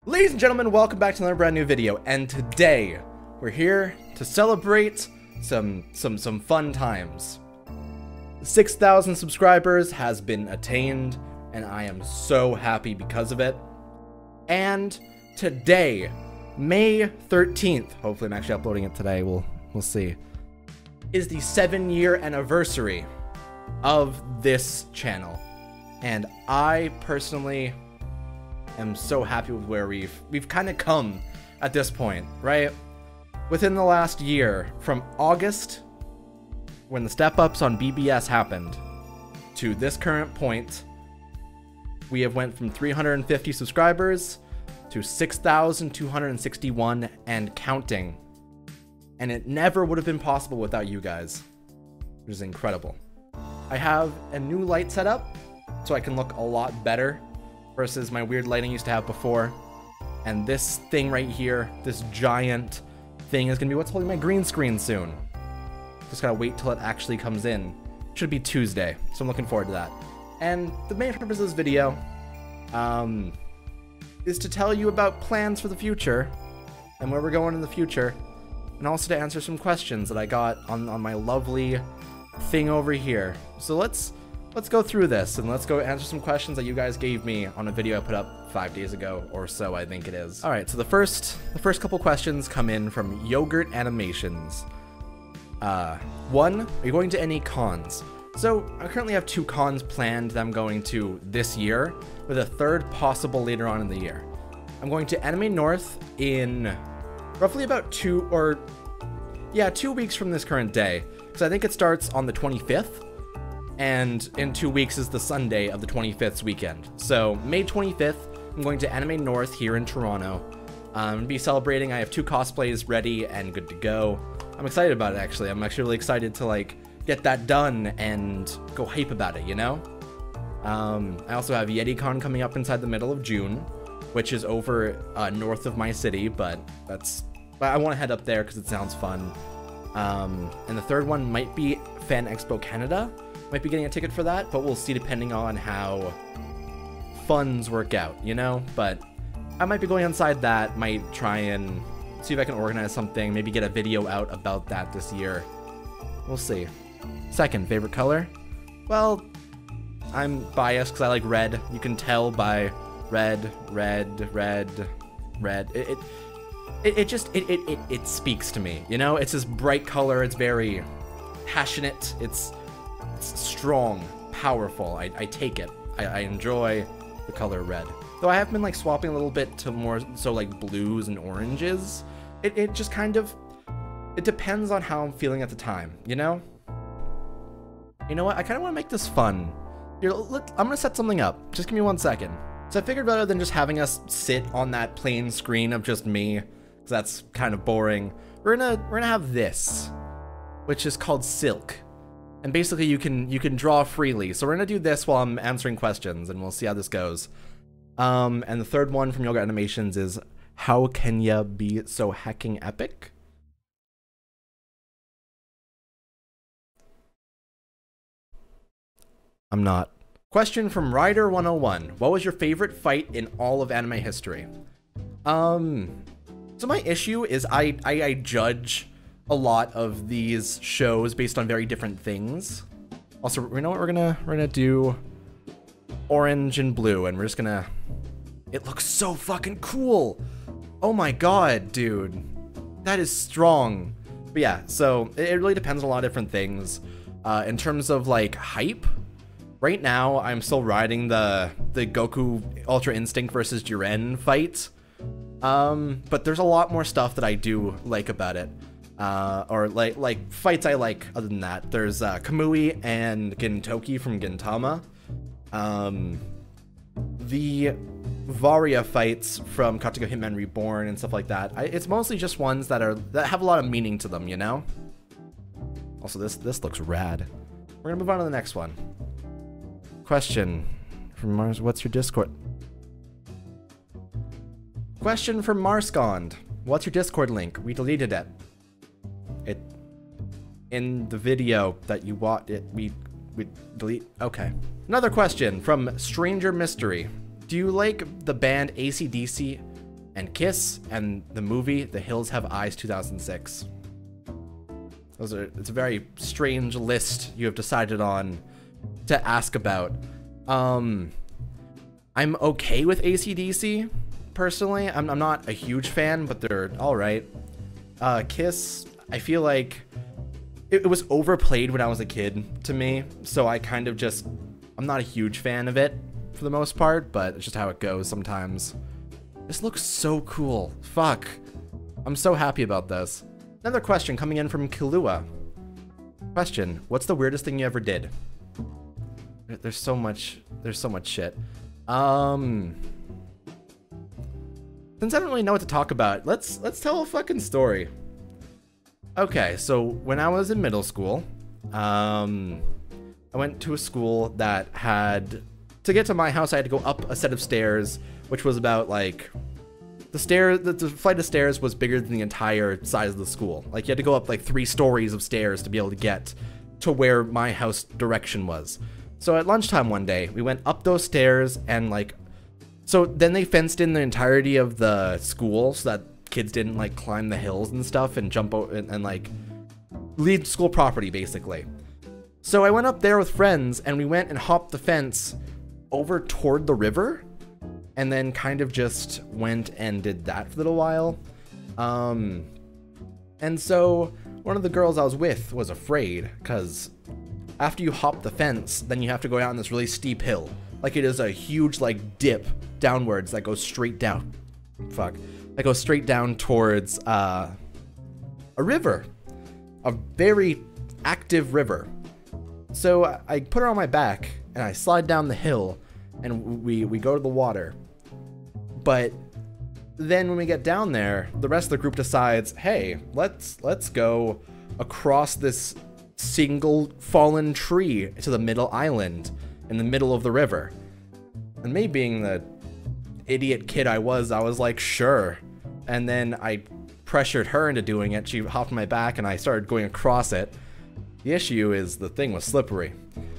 Ladies and gentlemen, welcome back to another brand new video, and today we're here to celebrate some fun times. 6,000 subscribers has been attained, and I am so happy because of it. And today, May 13th, hopefully I'm actually uploading it today, we'll see, is the 7-year anniversary of this channel. And I personally am so happy with where we've kind of come at this point, right? Within the last year, from August, when the step-ups on BBS happened, to this current point, we have went from 350 subscribers to 6,261 and counting. And it never would have been possible without you guys, which is incredible. I have a new light setup, so I can look a lot better versus my weird lighting used to have before. And this thing right here, this giant thing, is gonna be what's holding my green screen soon. Just gotta wait till it actually comes in. Should be Tuesday, so I'm looking forward to that. And the main purpose of this video is to tell you about plans for the future and where we're going in the future, and also to answer some questions that I got on my lovely thing over here. So let's go through this, and let's go answer some questions that you guys gave me on a video I put up 5 days ago or so, I think it is. All right, so the first couple questions come in from Yogurt Animations. One, are you going to any cons? So I currently have 2 cons planned that I'm going to this year, with a third possible later on in the year. I'm going to Anime North in roughly about 2 weeks from this current day, because I think it starts on the 25th. And in 2 weeks is the Sunday of the 25th weekend. So May 25th, I'm going to Anime North here in Toronto. I'm going to be celebrating. I have 2 cosplays ready and good to go. I'm excited about it, actually. I'm actually really excited to, like, get that done and go hype about it, you know? I also have YetiCon coming up inside the middle of June, which is over north of my city, but I want to head up there because it sounds fun. And the third one might be Fan Expo Canada. Might be getting a ticket for that, but we'll see depending on how funds work out, you know? But I might be going inside that, might try and see if I can organize something, maybe get a video out about that this year. We'll see. Second, favorite color? Well, I'm biased because I like red. You can tell by red. It speaks to me, you know? It's this bright color, it's very passionate, it's strong, powerful. I take it. I enjoy the color red. Though I have been like swapping a little bit to more so like blues and oranges. It just kind of, it depends on how I'm feeling at the time, you know? You know what? I kind of want to make this fun. Here, I'm gonna set something up. Just give me 1 second. So I figured rather than just having us sit on that plain screen of just me, because that's kind of boring, we're gonna have this, which is called Silk. And basically you can draw freely. So we're gonna do this while I'm answering questions, and we'll see how this goes. And the third one from Yoga Animations is, how can ya be so hecking epic? I'm not. Question from Ryder101. What was your favorite fight in all of anime history? So my issue is I judge a lot of these shows based on very different things. Also, you know what, we're gonna do orange and blue, and we're just gonna, it looks so fucking cool. Oh my god, dude, that is strong. But yeah, so it really depends on a lot of different things. In terms of like hype, right now I'm still riding the Goku Ultra Instinct versus Jiren fight. But there's a lot more stuff that I do like about it. Or like fights I like other than that. There's Kamui and Gintoki from Gintama. The Varia fights from Katsugo Hitman Reborn and stuff like that. It's mostly just ones that have a lot of meaning to them, you know? Also, this looks rad. We're gonna move on to the next one. Question from Mars, what's your Discord? Question from Marskond. What's your Discord link? We deleted it. In the video that you watched, we delete. Okay. Another question from Stranger Mystery. Do you like the band AC/DC? and Kiss, and the movie The Hills Have Eyes 2006. It's a very strange list you have decided on to ask about. I'm okay with AC/DC, personally. I'm not a huge fan, but they're alright. Kiss, I feel like it was overplayed when I was a kid to me, so I kind of just, I'm not a huge fan of it for the most part, but it's just how it goes sometimes. This looks so cool. Fuck. I'm so happy about this. Another question coming in from Kilua. Question, what's the weirdest thing you ever did? There's so much shit. Since I don't really know what to talk about, let's tell a fucking story. Okay, so when I was in middle school, I went to a school that had, to get to my house, I had to go up a set of stairs, which was about like, the flight of stairs was bigger than the entire size of the school. Like you had to go up like 3 stories of stairs to be able to get to where my house direction was. So at lunchtime one day, we went up those stairs and like, so then they fenced in the entirety of the school so that kids didn't like climb the hills and stuff and jump over and like leave school property basically. So I went up there with friends and we went and hopped the fence over toward the river and then kind of just went and did that for a little while. And so one of the girls I was with was afraid because after you hop the fence, then you have to go down this really steep hill. Like it is a huge like dip downwards that goes straight down. Fuck. That goes straight down towards a river. A very active river. So I put her on my back and I slide down the hill and we go to the water. But then when we get down there, the rest of the group decides, hey, let's go across this single fallen tree to the middle island in the middle of the river. And me being the idiot kid I was like, sure. And then I pressured her into doing it. She hopped on my back and I started going across it. The issue is the thing was slippery.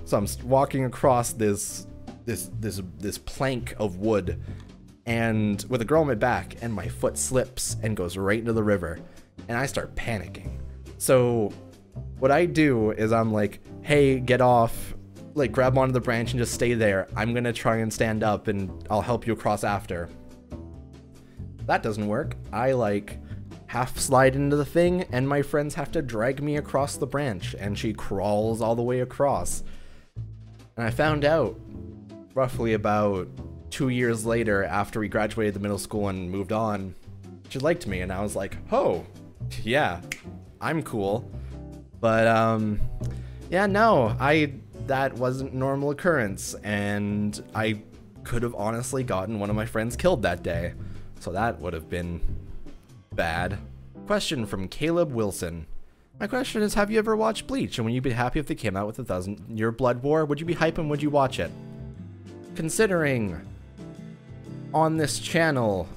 So I'm walking across this plank of wood and with a girl on my back and my foot slips and goes right into the river and I start panicking. So what I do is I'm like, hey, get off, like grab onto the branch and just stay there. I'm gonna try and stand up and I'll help you across after. That doesn't work. I like half slide into the thing and my friends have to drag me across the branch and she crawls all the way across. And I found out roughly about 2 years later after we graduated the middle school and moved on, she liked me and I was like, oh, yeah, I'm cool. But yeah, no, that wasn't a normal occurrence and I could have honestly gotten one of my friends killed that day. So that would have been bad. Question from Caleb Wilson. My question is, have you ever watched Bleach? And would you be happy if they came out with a 1000-year blood war? Would you be hype and would you watch it? Considering on this channel,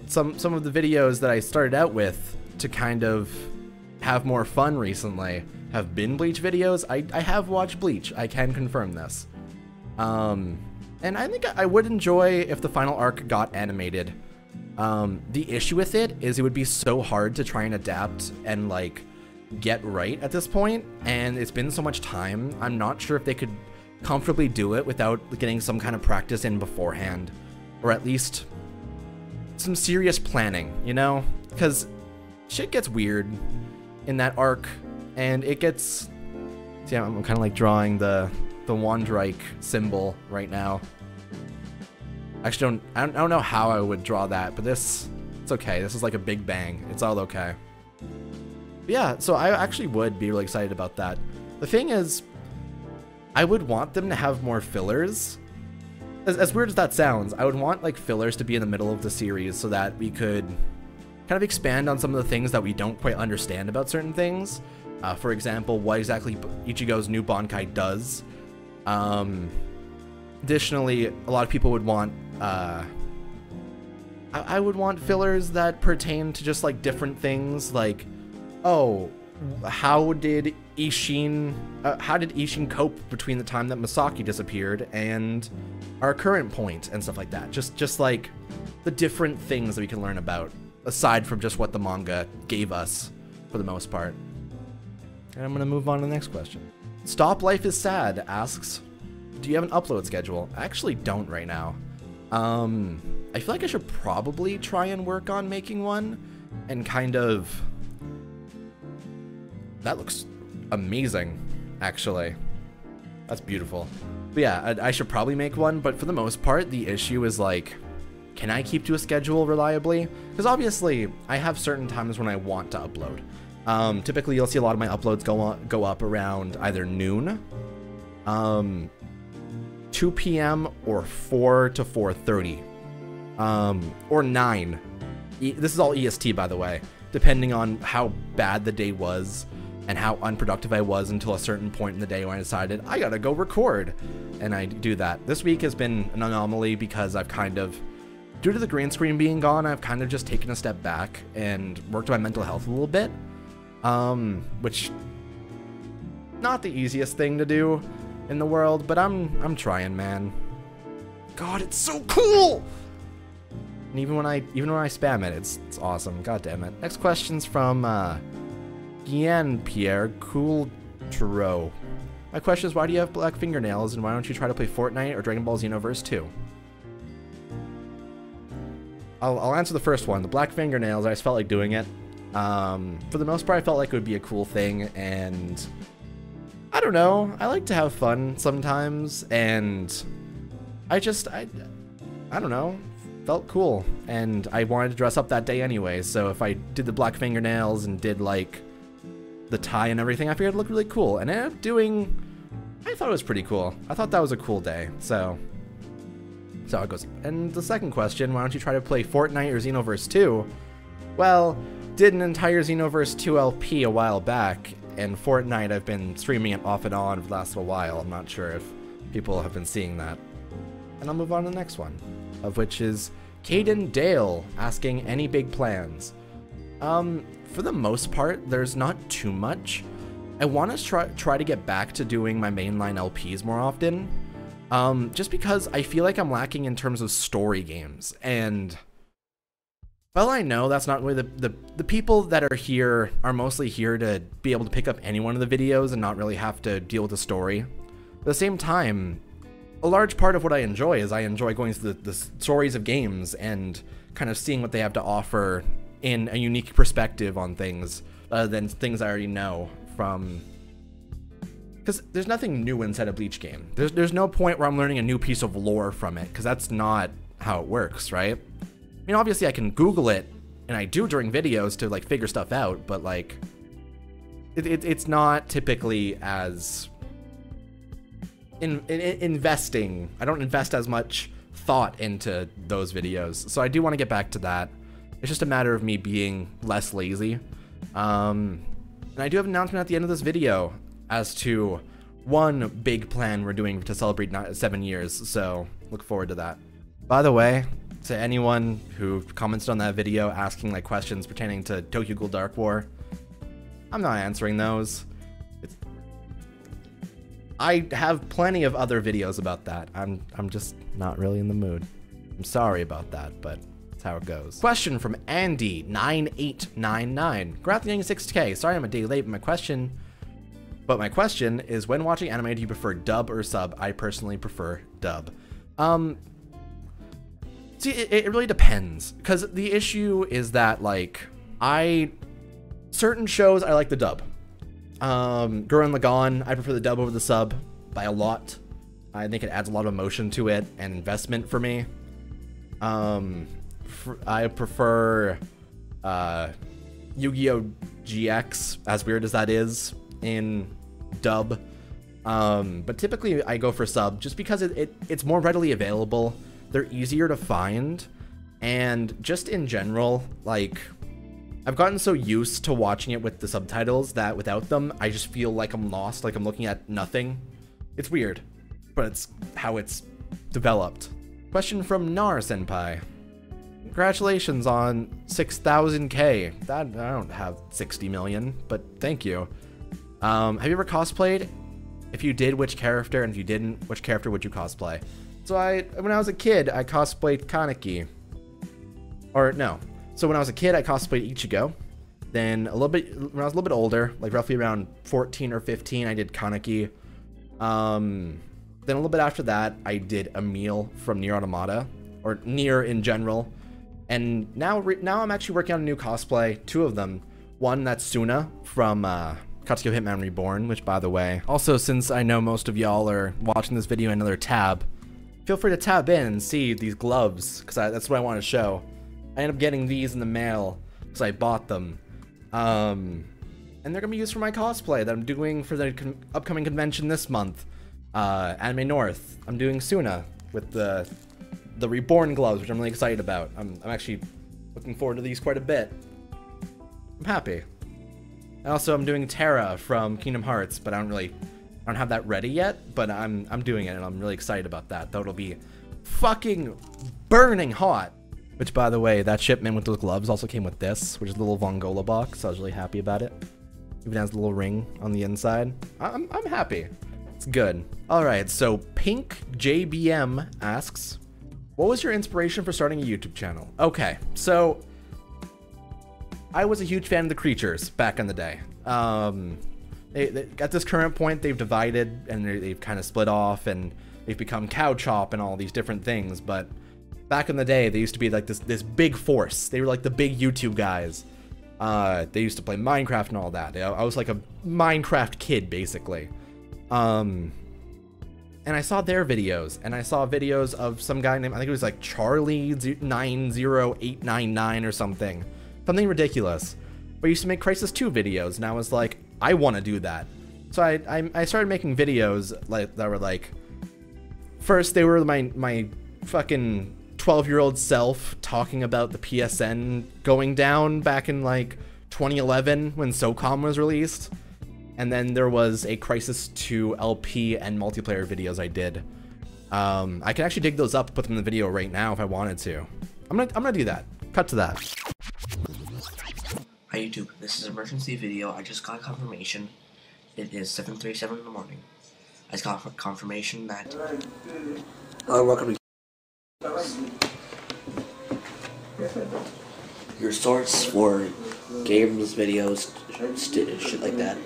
some of the videos that I started out with to kind of have more fun recently have been Bleach videos. I have watched Bleach. I can confirm this. And I think I would enjoy if the final arc got animated. The issue with it is it would be so hard to try and adapt and like get right at this point, and it's been so much time. I'm not sure if they could comfortably do it without getting some kind of practice in beforehand, or at least some serious planning, you know? Because shit gets weird in that arc, and it gets... See, I'm kind of like drawing the Wandrike symbol right now. Actually, I don't know how I would draw that, but it's okay. This is like a big bang. It's all okay. But yeah, so I actually would be really excited about that. The thing is, I would want them to have more fillers. As weird as that sounds, I would want like fillers to be in the middle of the series so that we could kind of expand on some of the things that we don't quite understand about certain things. For example, what exactly Ichigo's new Bankai does. Additionally, a lot of people would want, I would want fillers that pertain to just like different things, like, oh, how did Ishin cope between the time that Masaki disappeared and our current point and stuff like that? Just like the different things that we can learn about, aside from just what the manga gave us for the most part. And I'm gonna move on to the next question. Stop Life is Sad asks, do you have an upload schedule? I actually don't right now. I feel like I should probably try and work on making one, and kind of... That looks amazing, actually. That's beautiful. But yeah, I should probably make one, but for the most part, the issue is like, can I keep to a schedule reliably? Because obviously, I have certain times when I want to upload. Typically, you'll see a lot of my uploads go up around either noon, 2 p.m. or 4 to 4:30, or 9. This is all EST, by the way, depending on how bad the day was and how unproductive I was until a certain point in the day when I decided I gotta go record, and I do that. This week has been an anomaly because I've kind of, due to the green screen being gone, I've kind of just taken a step back and worked on my mental health a little bit, which not the easiest thing to do in the world, but I'm trying, man. God, it's so cool. And even when I spam it, it's awesome. God damn it. Next question's from Guian Pierre Coultreau. My question is, why do you have black fingernails, and why don't you try to play Fortnite or Dragon Ball Xenoverse 2? I'll answer the first one. The black fingernails, I just felt like doing it. For the most part, I felt like it would be a cool thing, and I don't know. I like to have fun sometimes, and I don't know. Felt cool, and I wanted to dress up that day anyway, so if I did the black fingernails and did, like, the tie and everything, I figured it'd look really cool, and I ended up doing... I thought it was pretty cool. I thought that was a cool day, so it goes. And the second question, why don't you try to play Fortnite or Xenoverse 2? Well, did an entire Xenoverse 2 LP a while back, and Fortnite I've been streaming it off and on for the last little while. I'm not sure if people have been seeing that. And I'll move on to the next one, of which is Caden Dale asking any big plans. For the most part, there's not too much. I want to try to get back to doing my mainline LPs more often, just because I feel like I'm lacking in terms of story games. And well, I know that's not really the people that are here are mostly here to be able to pick up any one of the videos and not really have to deal with the story. At the same time, a large part of what I enjoy is I enjoy going through the stories of games and kind of seeing what they have to offer in a unique perspective on things other than things I already know from... Because there's nothing new inside a Bleach game. There's no point where I'm learning a new piece of lore from it, because that's not how it works, right? I mean, obviously I can Google it, and I do during videos to, like, figure stuff out, but, like, it's not typically as... investing. I don't invest as much thought into those videos, so I do want to get back to that. It's just a matter of me being less lazy. And I do have an announcement at the end of this video as to one big plan we're doing to celebrate 7 years, so look forward to that. By the way, to anyone who commented on that video asking, like, questions pertaining to Tokyo Ghoul Dark War, I'm not answering those. I have plenty of other videos about that. I'm just not really in the mood. I'm sorry about that, but that's how it goes. Question from Andy9899. Congrats on getting 6K. Sorry I'm a day late, but my question is, when watching anime, do you prefer dub or sub? I personally prefer dub. See, it really depends, because the issue is that, like, certain shows I like the dub. Gurren Lagann, I prefer the dub over the sub by a lot. I think it adds a lot of emotion to it and investment for me. I prefer Yu-Gi-Oh! GX, as weird as that is, in dub. But typically I go for sub just because it's more readily available. They're easier to find, and just in general, like, I've gotten so used to watching it with the subtitles that without them, I just feel like I'm lost, like I'm looking at nothing. It's weird, but it's how it's developed. Question from Nar Senpai. Congratulations on 6,000K. That, I don't have 60 million, but thank you. Have you ever cosplayed? If you did, which character? And if you didn't, which character would you cosplay? So when I was a kid, I cosplayed Kaneki. Or no. So when I was a kid, I cosplayed Ichigo. Then when I was a little bit older, like roughly around 14 or 15, I did Kaneki. Then a little bit after that, I did Emil from Nier Automata, or Nier in general. And now I'm actually working on a new cosplay, 2 of them. One that's Suna from Katsuki Hitman Reborn, which, by the way, also, since I know most of y'all are watching this video in another tab, feel free to tab in and see these gloves, because that's what I want to show. I ended up getting these in the mail because I bought them. And they're going to be used for my cosplay that I'm doing for the upcoming convention this month. Anime North. I'm doing Suna with the Reborn gloves, which I'm really excited about. I'm actually looking forward to these quite a bit. I'm happy. And also, I'm doing Terra from Kingdom Hearts, but I don't have that ready yet, but I'm doing it, and I'm really excited about that. Though it'll be fucking burning hot. Which, by the way, that shipment with those gloves also came with this, which is a little Vongola box, so I was really happy about it. Even has a little ring on the inside. I'm happy. It's good. Alright, so Pink JBM asks, what was your inspiration for starting a YouTube channel? Okay, so I was a huge fan of the Creatures back in the day. At this current point, they've divided and they've kind of split off, and they've become Cow Chop and all these different things. But back in the day, they used to be like this big force. They were like the big YouTube guys. They used to play Minecraft and all that. I was like a Minecraft kid, basically. And I saw their videos, and I saw videos of some guy named, I think it was like Charlie90899 or something ridiculous. But he used to make Crisis 2 videos, and I was like, I want to do that. So I started making videos like that were like, first they were my fucking 12-year-old self talking about the PSN going down back in like 2011 when SOCOM was released. And then there was a Crisis 2 LP and multiplayer videos I did. I can actually dig those up, put them in the video right now if I wanted to. I'm gonna do that. Cut to that. Hi YouTube, this is an emergency video. I just got confirmation. It is 7:37 in the morning. I just got confirmation that welcome to your source for games, videos, shit like that.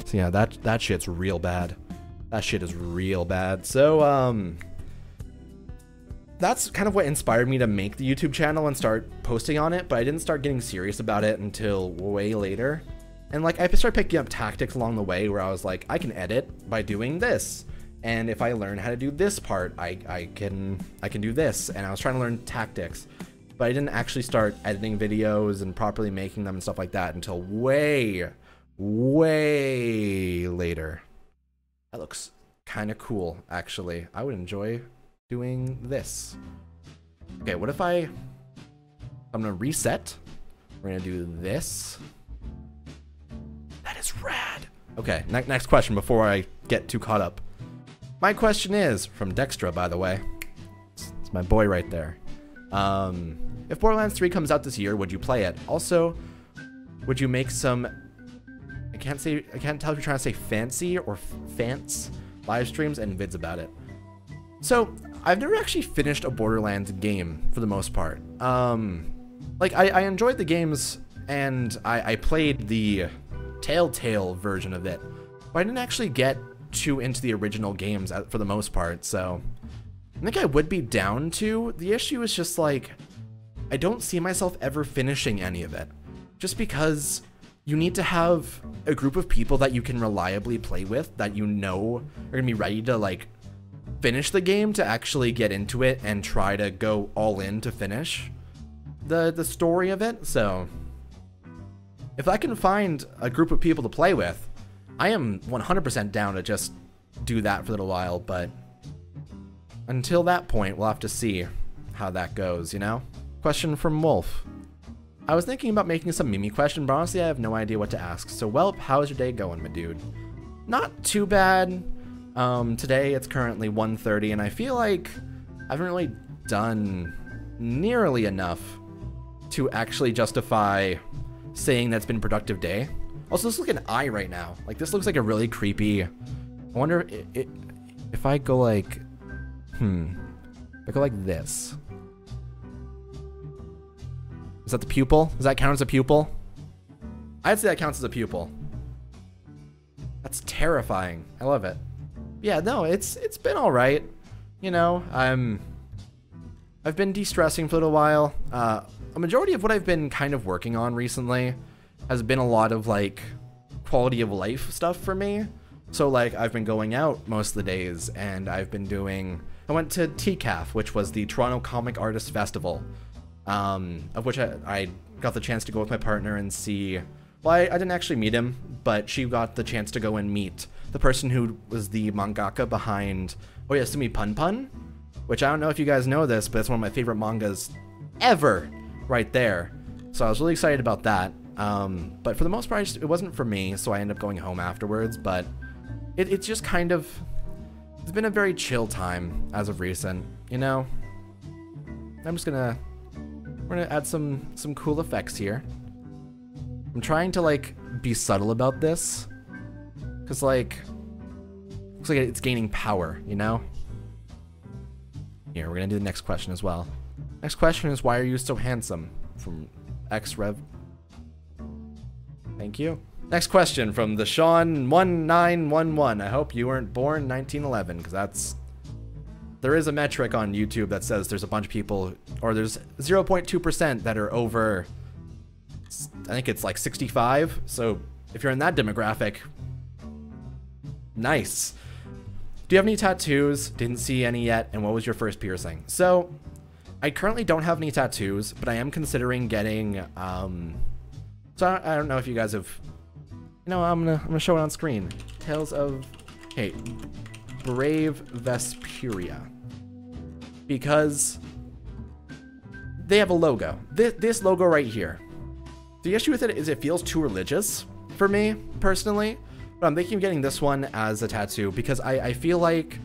So yeah, that shit's real bad. That shit is real bad. So that's kind of what inspired me to make the YouTube channel and start posting on it, but I didn't start getting serious about it until way later. And like I started picking up tactics along the way where I was like, I can edit by doing this. And if I learn how to do this part, I can do this. And I was trying to learn tactics, but I didn't actually start editing videos and properly making them and stuff like that until way later. That looks kind of cool, actually. I would enjoy doing this. Okay, what if I'm gonna reset. We're gonna do this. That is rad. Okay, next question before I get too caught up. My question is, from Dextra, by the way. It's my boy right there. If Borderlands 3 comes out this year, would you play it? Also, would you make some, I can't tell if you're trying to say fancy or fance live streams and vids about it. So, I've never actually finished a Borderlands game for the most part. Like I enjoyed the games, and I played the Telltale version of it, but I didn't actually get too into the original games for the most part, so I think I would be down to. The issue is just like, I don't see myself ever finishing any of it, just because you need to have a group of people that you can reliably play with, that you know are gonna be ready to like finish the game, to actually get into it and try to go all in to finish the story of it. So if I can find a group of people to play with, I am 100% down to just do that for a little while, but until that point, we'll have to see how that goes, you know? Question from Wolf. I was thinking about making some Mimi question, but honestly I have no idea what to ask. So, welp, how's your day going, my dude? Not too bad. Today it's currently 1:30, and I feel like I haven't really done nearly enough to actually justify saying that's been a productive day. Also, this looks like an eye right now. Like, this looks like a really creepy... I wonder if I go like... If I go like this. Is that the pupil? Does that count as a pupil? I'd say that counts as a pupil. That's terrifying. I love it. Yeah, no, it's been all right. You know, I've been de-stressing for a little while. A majority of what I've been kind of working on recently has been a lot of like quality of life stuff for me. So like I've been going out most of the days, and I went to TCAF, which was the Toronto Comic Artists Festival, of which I got the chance to go with my partner and see. Well, I didn't actually meet him, but she got the chance to go and meet the person who was the mangaka behind Oyasumi Pun Pun, which I don't know if you guys know this, but it's one of my favorite mangas ever right there. So I was really excited about that. But for the most part, it wasn't for me, so I ended up going home afterwards. But it's just kind of, it's been a very chill time as of recent, you know? we're gonna add some cool effects here. I'm trying to like be subtle about this, cause like, looks like it's gaining power, you know? Here, we're gonna do the next question as well. Next question is, why are you so handsome? From XRev. Thank you. Next question from the Sean1911. I hope you weren't born 1911, because there is a metric on YouTube that says there's a bunch of people, or there's 0.2% that are over, I think it's like 65. So if you're in that demographic, nice. Do you have any tattoos? Didn't see any yet. And what was your first piercing? So I currently don't have any tattoos, but I am considering getting, so I don't know if you guys have, you know, I'm gonna show it on screen. Tales of, hey, Brave Vesperia. Because they have a logo. This logo right here. The issue with it is it feels too religious for me, personally. But I'm thinking of getting this one as a tattoo because I feel like,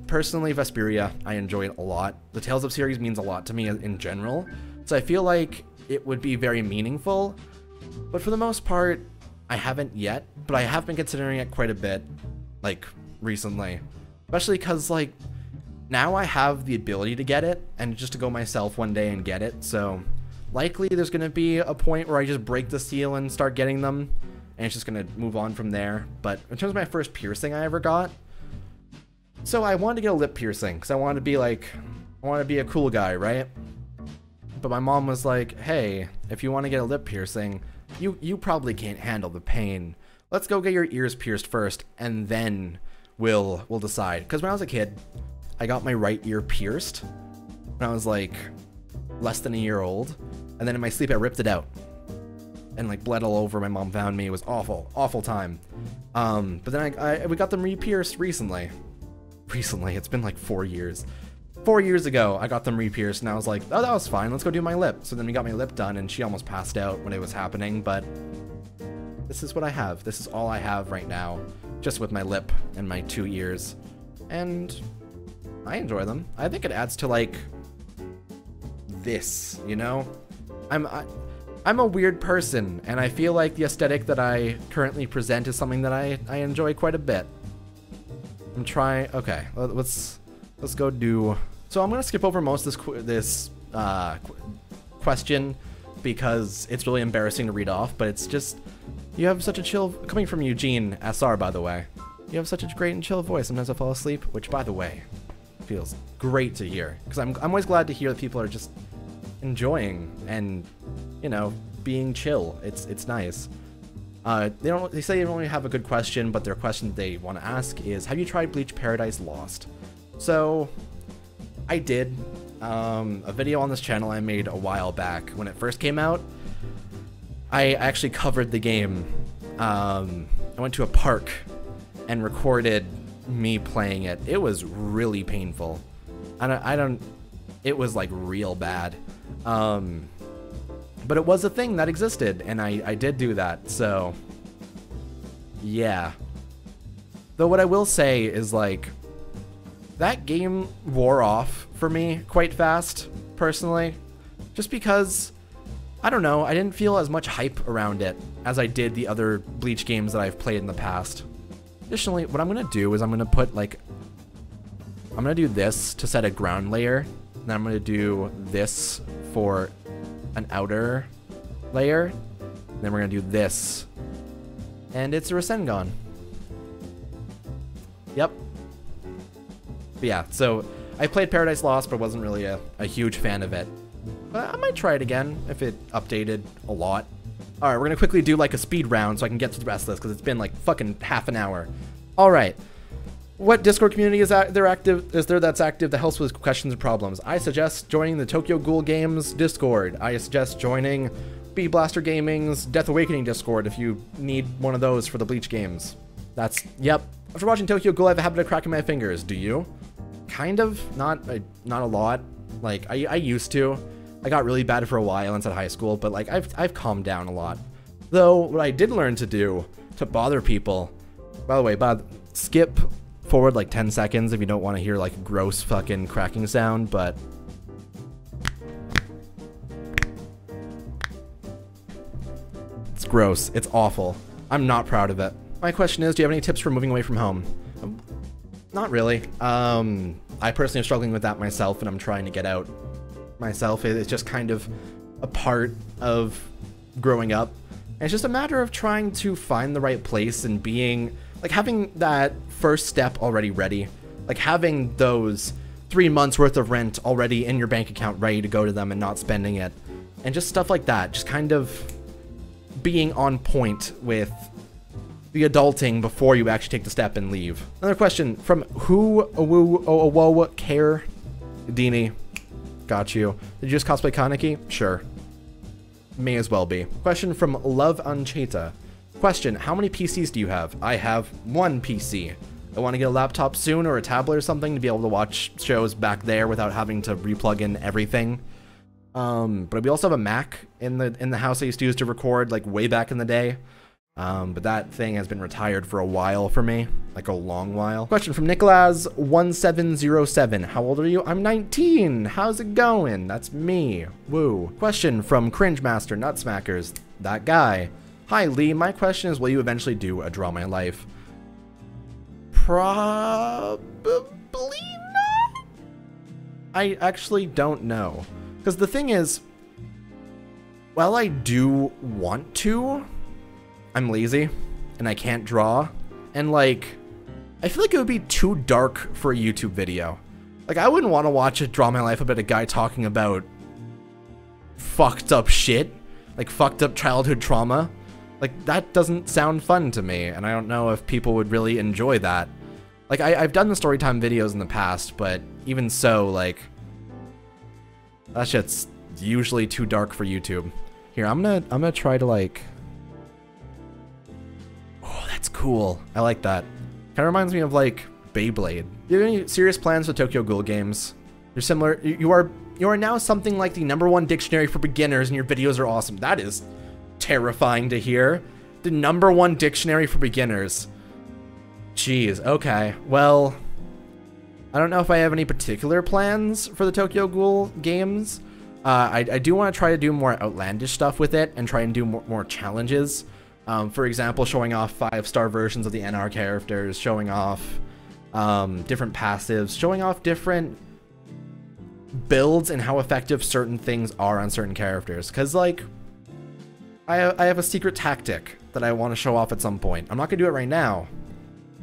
personally, Vesperia, I enjoy it a lot. The Tales of series means a lot to me in general. So I feel like it would be very meaningful. But for the most part, I haven't yet. But I have been considering it quite a bit, like, recently. Especially because, like, now I have the ability to get it and just to go myself one day and get it. So likely there's going to be a point where I just break the seal and start getting them. And it's just going to move on from there. But in terms of my first piercing I ever got, so I wanted to get a lip piercing because I wanted to be like, I want to be a cool guy, right? But my mom was like, hey, if you want to get a lip piercing, you probably can't handle the pain. Let's go get your ears pierced first, and then we'll decide. Because when I was a kid, I got my right ear pierced when I was like less than a year old, and then in my sleep I ripped it out. And like bled all over. My mom found me. It was awful time. But then we got them re-pierced recently. It's been like 4 years. 4 years ago, I got them re-pierced, and I was like, oh, that was fine. Let's go do my lip. So then we got my lip done, and she almost passed out when it was happening. But this is what I have. This is all I have right now, just with my lip and my 2 ears, and I enjoy them. I think it adds to like this, you know. I'm a weird person, and I feel like the aesthetic that I currently present is something that I enjoy quite a bit. I'm trying. Okay, let's go do. So I'm gonna skip over most of this question because it's really embarrassing to read off. But it's just, you have such a chill, coming from Eugene SR, by the way. You have such a great and chill voice. Sometimes I fall asleep, which, by the way, feels great to hear, because I'm always glad to hear that people are just enjoying and, you know, being chill. It's nice. They say they don't really have a good question, but their question they want to ask is, have you tried Bleach Paradise Lost? So I did a video on this channel I made a while back when it first came out. I actually covered the game. I went to a park and recorded me playing it. It was really painful. It was like real bad. But it was a thing that existed, and I did do that, so yeah. Though what I will say is, like, that game wore off for me quite fast, personally, just because, I don't know, I didn't feel as much hype around it as I did the other Bleach games that I've played in the past. Additionally, what I'm gonna do is I'm gonna put, like, I'm gonna do this to set a ground layer, and then I'm gonna do this for an outer layer. And then we're gonna do this. And it's a Rasengan. Yep. But yeah, so I played Paradise Lost, but wasn't really a huge fan of it. But I might try it again if it updated a lot. Alright, we're gonna quickly do like a speed round so I can get to the rest of this because it's been like fucking half an hour. Alright. What Discord community is there that's active that helps with questions and problems? I suggest joining the Tokyo Ghoul Games Discord. I suggest joining B Blaster Gaming's Death Awakening Discord if you need one of those for the Bleach games. That's, yep. After watching Tokyo Ghoul, I have a habit of cracking my fingers. Do you? Kind of. Not a lot. Like, I used to. I got really bad for a while inside high school, but like, I've calmed down a lot. Though, what I did learn to do to bother people, by the way, skip forward like 10 seconds if you don't want to hear like a gross fucking cracking sound, but it's gross. It's awful. I'm not proud of it. My question is, do you have any tips for moving away from home? Not really. I personally am struggling with that myself, and I'm trying to get out myself. It's just kind of a part of growing up. And it's just a matter of trying to find the right place and being, like, having that first step already ready. Like, having those 3 months worth of rent already in your bank account ready to go to them and not spending it. And just stuff like that. Just kind of being on point with the adulting before you actually take the step and leave. Another question from who care Dini. Got you. Did you just cosplay Kaneki? Sure. May as well be. Question from Love Uncheta. Question, how many PCs do you have? I have 1 PC. I want to get a laptop soon or a tablet or something to be able to watch shows back there without having to replug in everything. But we also have a Mac in the house I used to use to record like way back in the day. But that thing has been retired for a while for me, like a long while. Question from Nicholas1707. How old are you? I'm 19. How's it going? That's me. Woo. Question from Cringe Master Nutsmackers. That guy. Hi, Lee. My question is, will you eventually do a Draw My Life? Probably not. I actually don't know. Because the thing is, while I do want to, I'm lazy and I can't draw. And like, I feel like it would be too dark for a YouTube video. Like, I wouldn't want to watch a Draw My Life about a guy talking about fucked up shit. Like fucked up childhood trauma. Like, that doesn't sound fun to me. And I don't know if people would really enjoy that. Like, I've done the storytime videos in the past, but even so, like, that shit's usually too dark for YouTube. Here, I'm gonna try to like, oh, that's cool. I like that. Kind of reminds me of like Beyblade. Do you have any serious plans for Tokyo Ghoul games? You're similar. You are now something like the #1 dictionary for beginners, and your videos are awesome. That is terrifying to hear. The #1 dictionary for beginners. Jeez. Okay. Well, I don't know if I have any particular plans for the Tokyo Ghoul games. I do want to try to do more outlandish stuff with it and try and do more challenges. For example, showing off 5-star versions of the NR characters, showing off different passives, showing off different builds and how effective certain things are on certain characters. Because, like, I have a secret tactic that I want to show off at some point. I'm not going to do it right now,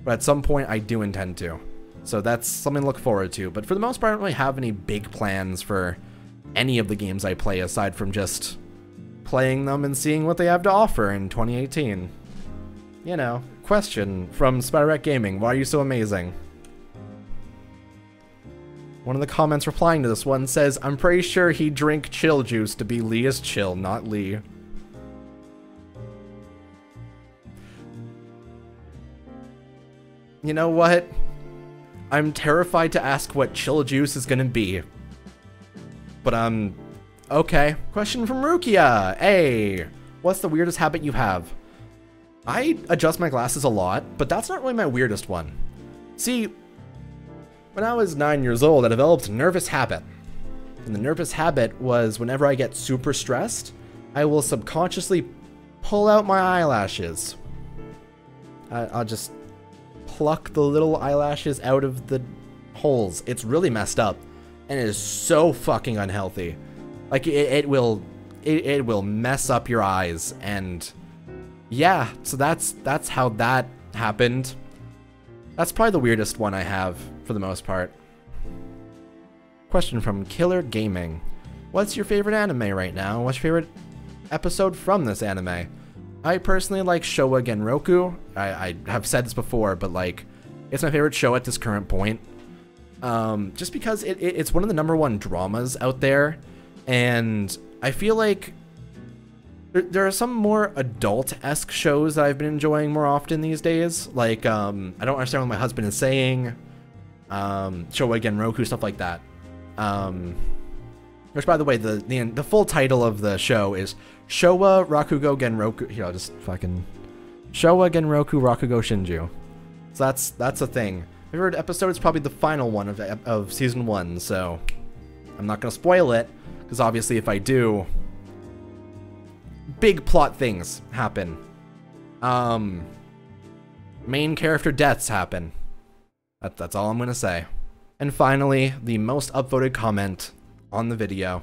but at some point I do intend to. So that's something to look forward to. But for the most part, I don't really have any big plans for any of the games I play aside from just playing them and seeing what they have to offer in 2018. You know. Question from Spiderette Gaming. Why are you so amazing? One of the comments replying to this one says, I'm pretty sure he drank chill juice to be LeaIsChill, not Lee. You know what? I'm terrified to ask what chill juice is gonna be. But, okay. Question from Rukia. Hey, what's the weirdest habit you have? I adjust my glasses a lot, but that's not really my weirdest one. See, when I was 9 years old, I developed a nervous habit. And the nervous habit was whenever I get super stressed, I will subconsciously pull out my eyelashes. I'll just pluck the little eyelashes out of the holes. It's really messed up. And it is so fucking unhealthy. Like, it will it will mess up your eyes. And yeah, so that's how that happened. That's probably the weirdest one I have for the most part. Question from Killer Gaming. What's your favorite anime right now? What's your favorite episode from this anime? I personally like Showa Genroku. I have said this before, but like, it's my favorite show at this current point. Just because it's one of the #1 dramas out there, and I feel like there are some more adult-esque shows that I've been enjoying more often these days. Like, I don't understand what my husband is saying. Showa Genroku, stuff like that. Which, by the way, the full title of the show is Showa Rakugo Genroku. Here, I'll just fucking Showa Genroku Rakugo Shinju. So that's a thing. My favorite episode is probably the final one of season 1. So I'm not gonna spoil it, because obviously if I do, big plot things happen. Main character deaths happen. That's all I'm gonna say. And finally, the most upvoted comment on the video.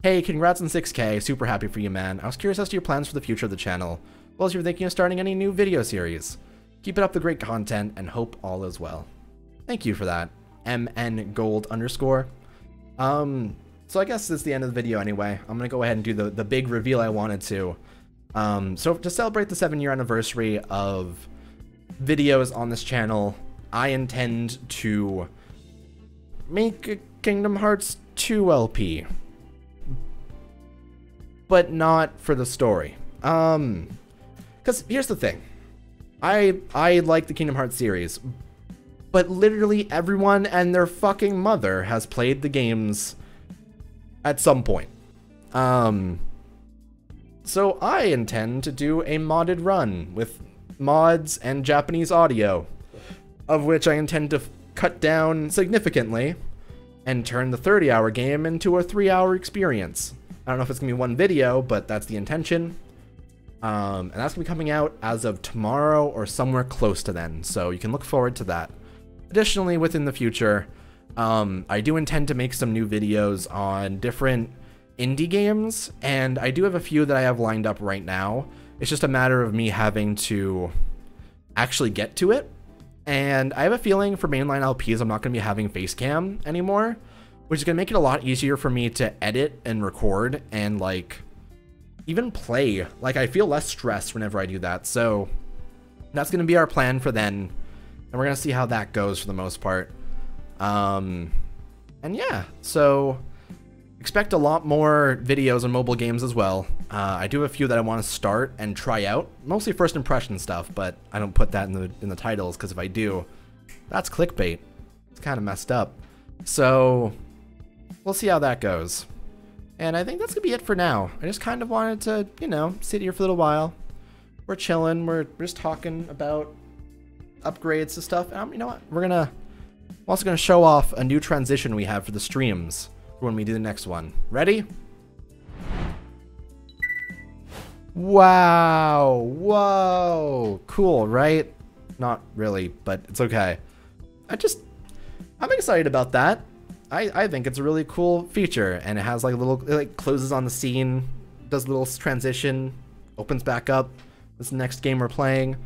Hey, congrats on 6K, super happy for you, man. I was curious as to your plans for the future of the channel, as well as you're thinking of starting any new video series. Keep it up the great content, and hope all is well. Thank you for that, MNGold_. So I guess it's the end of the video anyway. I'm gonna go ahead and do the big reveal I wanted to. So to celebrate the 7-year anniversary of videos on this channel, I intend to make a Kingdom Hearts 2 LP, but not for the story. Because here's the thing, I like the Kingdom Hearts series, but literally everyone and their fucking mother has played the games at some point. So I intend to do a modded run with mods and Japanese audio, of which I intend to cut down significantly and turn the 30-hour game into a 3-hour experience. I don't know if it's gonna be one video, but that's the intention. And that's gonna be coming out as of tomorrow or somewhere close to then, so you can look forward to that. Additionally, within the future, I do intend to make some new videos on different indie games, and I do have a few that I have lined up right now. It's just a matter of me having to actually get to it. And I have a feeling for mainline LPs, I'm not going to be having Facecam anymore, which is going to make it a lot easier for me to edit and record and, like, even play. Like, I feel less stressed whenever I do that. So that's going to be our plan for then. And we're going to see how that goes for the most part. And yeah, so expect a lot more videos on mobile games as well. I do have a few that I want to start and try out, mostly first impression stuff, but I don't put that in the titles, because if I do, that's clickbait. It's kind of messed up. So we'll see how that goes. And I think that's gonna be it for now. I just kind of wanted to, you know, sit here for a little while. We're chilling. We're just talking about upgrades and stuff. And you know what? I'm also gonna show off a new transition we have for the streams for when we do the next one. Ready? Wow. Whoa. Cool, right? Not really, but it's okay. I'm excited about that. I think it's a really cool feature, and it has like a little, it like closes on the scene, does a little transition, opens back up. This next game we're playing.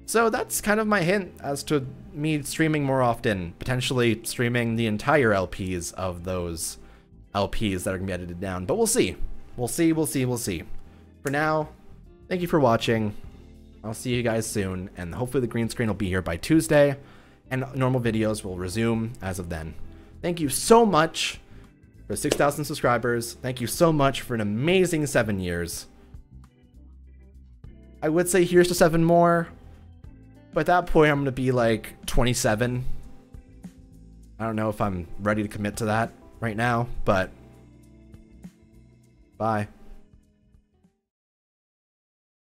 So that's kind of my hint as to me streaming more often, potentially streaming the entire LPs of those LPs that are gonna be edited down, but we'll see. We'll see. For now, thank you for watching. I'll see you guys soon, and hopefully the green screen will be here by Tuesday, and normal videos will resume as of then. Thank you so much for 6,000 subscribers. Thank you so much for an amazing 7 years. I would say here's to 7 more, but at that point I'm gonna be like 27. I don't know if I'm ready to commit to that right now, but bye.